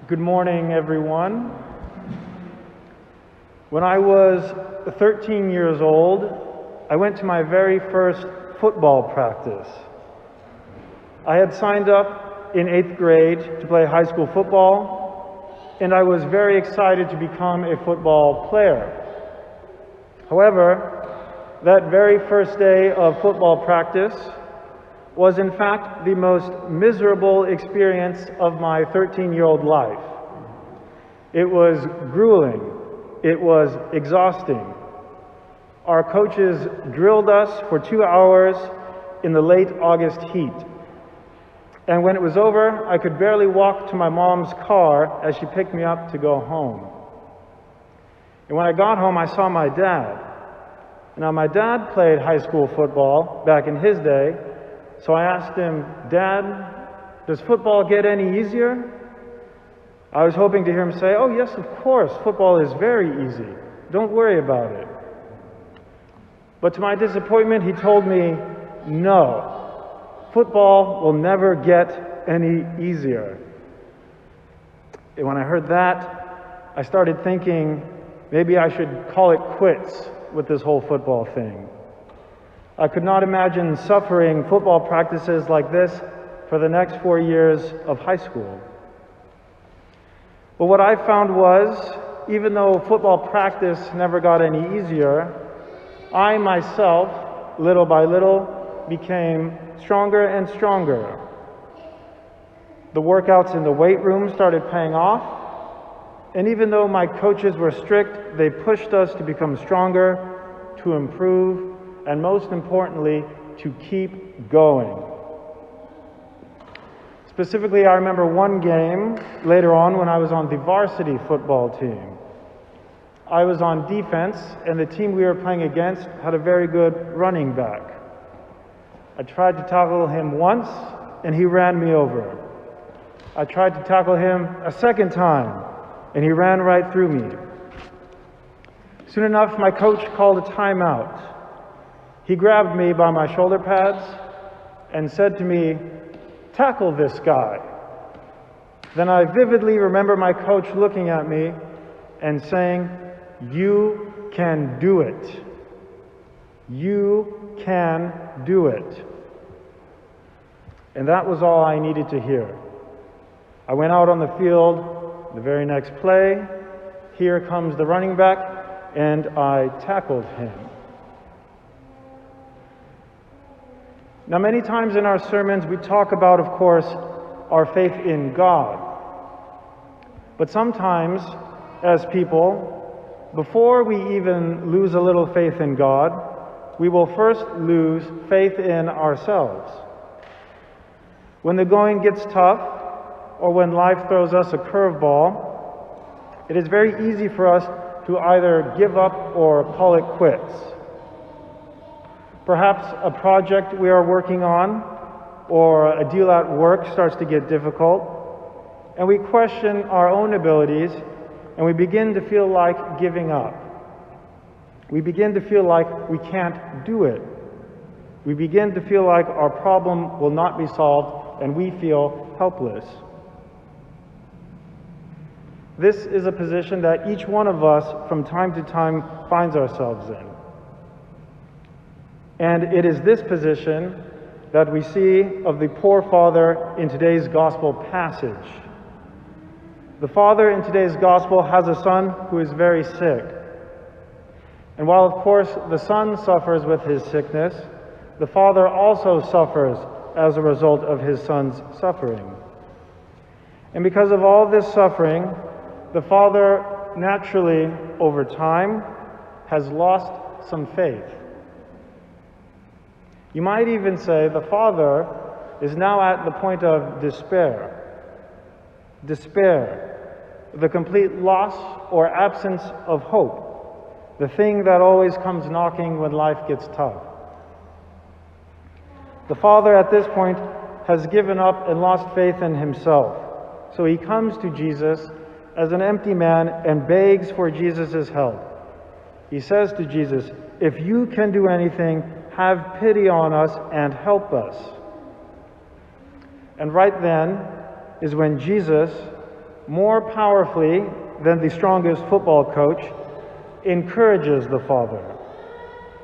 Good morning, everyone. When I was 13 years old, I went to my very first football practice. I had signed up in 8th grade to play high school football, and I was very excited to become a football player. However, that very first day of football practice was in fact the most miserable experience of my 13-year-old life. It was grueling. It was exhausting. Our coaches drilled us for 2 hours in the late August heat. And when it was over, I could barely walk to my mom's car as she picked me up to go home. And when I got home, I saw my dad. Now, my dad played high school football back in his day, so I asked him, "Dad, does football get any easier?" I was hoping to hear him say, "Oh yes, of course, football is very easy. Don't worry about it." But to my disappointment, he told me, "No, football will never get any easier." And when I heard that, I started thinking maybe I should call it quits with this whole football thing. I could not imagine suffering football practices like this for the next 4 years of high school. But what I found was, even though football practice never got any easier, I myself, little by little, became stronger and stronger. The workouts in the weight room started paying off, and even though my coaches were strict, they pushed us to become stronger, to improve, and most importantly, to keep going. Specifically, I remember one game later on when I was on the varsity football team. I was on defense, and the team we were playing against had a very good running back. I tried to tackle him once, and he ran me over. I tried to tackle him a second time, and he ran right through me. Soon enough, my coach called a timeout. He grabbed me by my shoulder pads and said to me, "Tackle this guy." Then I vividly remember my coach looking at me and saying, "You can do it. You can do it." And that was all I needed to hear. I went out on the field, the very next play, here comes the running back, and I tackled him. Now, many times in our sermons, we talk about, of course, our faith in God. But sometimes, as people, before we even lose a little faith in God, we will first lose faith in ourselves. When the going gets tough, or when life throws us a curveball, it is very easy for us to either give up or call it quits. Perhaps a project we are working on or a deal at work starts to get difficult, and we question our own abilities, and we begin to feel like giving up. We begin to feel like we can't do it. We begin to feel like our problem will not be solved, and we feel helpless. This is a position that each one of us from time to time finds ourselves in. And it is this position that we see of the poor father in today's gospel passage. The father in today's gospel has a son who is very sick. And while, of course, the son suffers with his sickness, the father also suffers as a result of his son's suffering. And because of all this suffering, the father naturally, over time, has lost some faith. You might even say the father is now at the point of despair. Despair, the complete loss or absence of hope, the thing that always comes knocking when life gets tough. The father at this point has given up and lost faith in himself. So he comes to Jesus as an empty man and begs for Jesus' help. He says to Jesus, "If you can do anything, have pity on us and help us." And right then is when Jesus, more powerfully than the strongest football coach, encourages the father.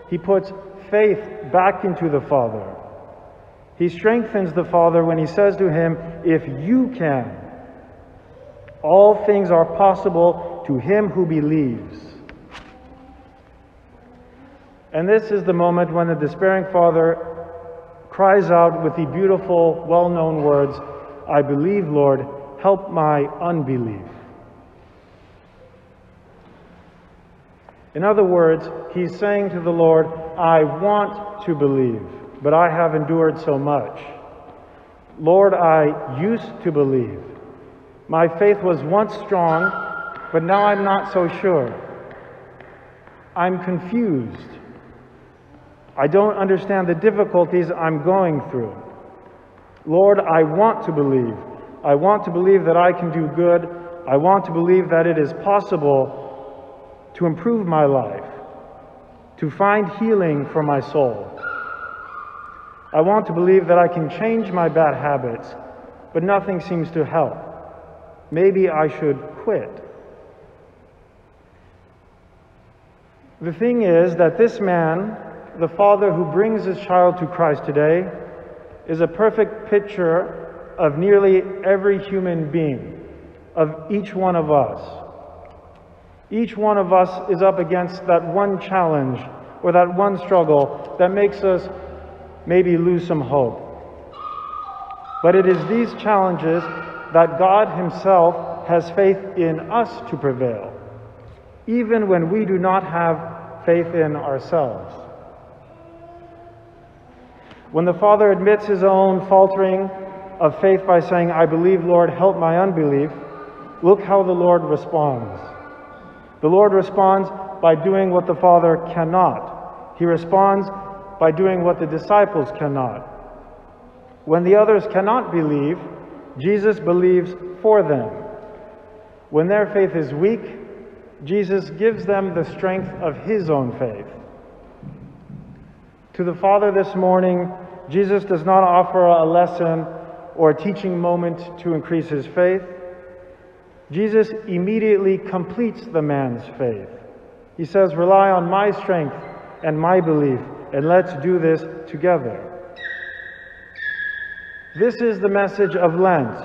He puts faith back into the father. He strengthens the father when he says to him, "If you can, all things are possible to him who believes." And this is the moment when the despairing father cries out with the beautiful, well-known words, "I believe, Lord, help my unbelief." In other words, he's saying to the Lord, "I want to believe, but I have endured so much. Lord, I used to believe. My faith was once strong, but now I'm not so sure. I'm confused. I don't understand the difficulties I'm going through. Lord, I want to believe. I want to believe that I can do good. I want to believe that it is possible to improve my life, to find healing for my soul. I want to believe that I can change my bad habits, but nothing seems to help. Maybe I should quit." The thing is that this man, the father who brings his child to Christ today, is a perfect picture of nearly every human being, of each one of us. Each one of us is up against that one challenge or that one struggle that makes us maybe lose some hope. But it is these challenges that God Himself has faith in us to prevail, even when we do not have faith in ourselves. When the Father admits his own faltering of faith by saying, "I believe, Lord, help my unbelief," look how the Lord responds. The Lord responds by doing what the Father cannot. He responds by doing what the disciples cannot. When the others cannot believe, Jesus believes for them. When their faith is weak, Jesus gives them the strength of His own faith. To the Father this morning, Jesus does not offer a lesson or a teaching moment to increase his faith. Jesus immediately completes the man's faith. He says, "Rely on my strength and my belief, and let's do this together." This is the message of Lent,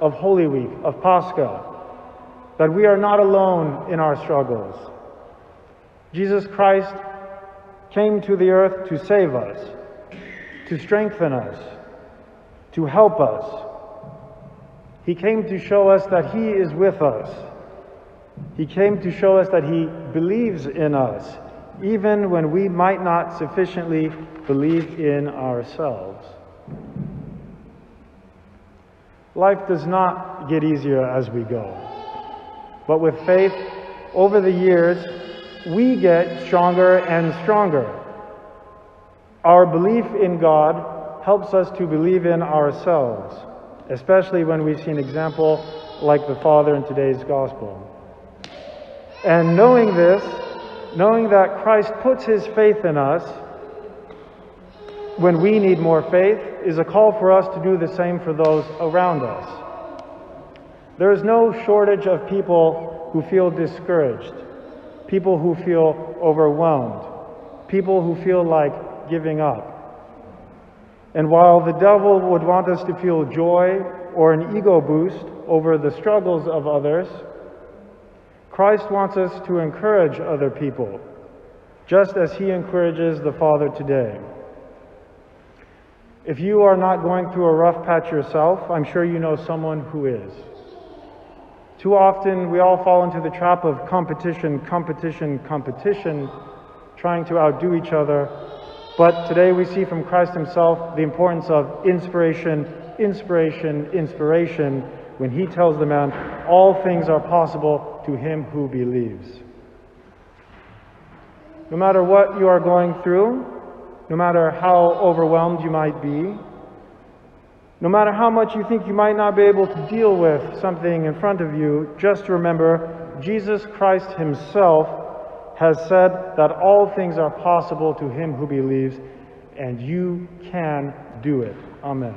of Holy Week, of Pascha, that we are not alone in our struggles. Jesus Christ came to the earth to save us, to strengthen us, to help us. He came to show us that He is with us. He came to show us that He believes in us, even when we might not sufficiently believe in ourselves. Life does not get easier as we go. But with faith, over the years, we get stronger and stronger. Our belief in God helps us to believe in ourselves, especially when we see an example like the Father in today's Gospel. And knowing this, knowing that Christ puts His faith in us when we need more faith, is a call for us to do the same for those around us. There is no shortage of people who feel discouraged, people who feel overwhelmed, people who feel like giving up. And while the devil would want us to feel joy or an ego boost over the struggles of others, Christ wants us to encourage other people, just as He encourages the Father today. If you are not going through a rough patch yourself, I'm sure you know someone who is. Too often we all fall into the trap of competition, trying to outdo each other. But today we see from Christ Himself the importance of inspiration, when He tells the man, all things are possible to him who believes. No matter what you are going through, no matter how overwhelmed you might be, no matter how much you think you might not be able to deal with something in front of you, just remember, Jesus Christ Himself has said that all things are possible to him who believes, and you can do it. Amen.